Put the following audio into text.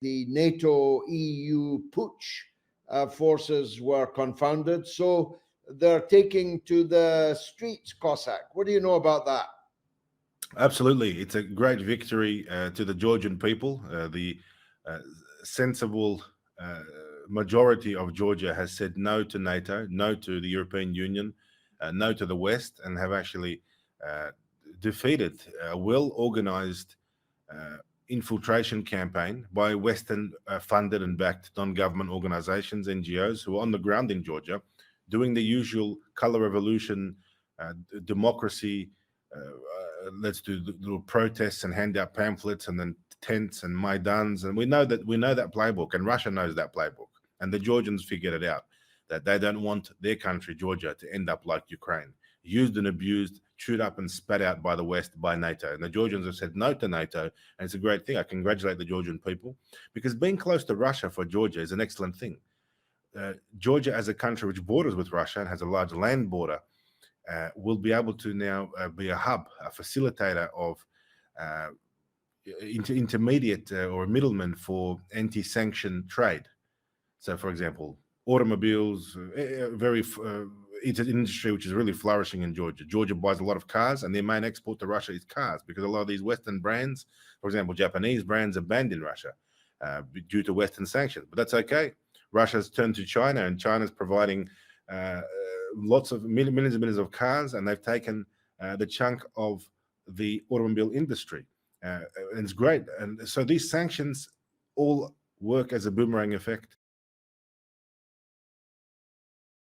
the NATO EU putsch forces were confounded. So they're taking to the streets, Cossack. What do you know about that? Absolutely. It's a great victory to the Georgian people. The sensible majority of Georgia has said no to NATO, no to the European Union, no to the West, and have actually defeated a well-organized infiltration campaign by Western-funded and backed non-government organizations, NGOs, who are on the ground in Georgia, doing the usual color revolution, democracy. Let's do little protests and hand out pamphlets and then tents and maidans, and we know that playbook, and Russia knows that playbook, and the Georgians figured it out, that they don't want their country, Georgia, to end up like Ukraine, used and abused, chewed up and spat out by the West, by NATO. And the Georgians have said no to NATO, and it's a great thing. I congratulate the Georgian people, because being close to Russia for Georgia is an excellent thing. Georgia, as a country which borders with Russia and has a large land border, will be able to now be a hub, a facilitator of intermediate or a middleman for anti-sanction trade. So, for example, automobiles, it's an industry which is really flourishing in Georgia. Georgia buys a lot of cars, and their main export to Russia is cars, because a lot of these Western brands, for example, Japanese brands, are banned in Russia due to Western sanctions. But that's okay. Russia's turned to China, and China's providing lots of millions and millions of cars, and they've taken the chunk of the automobile industry. And it's great. And so these sanctions all work as a boomerang effect.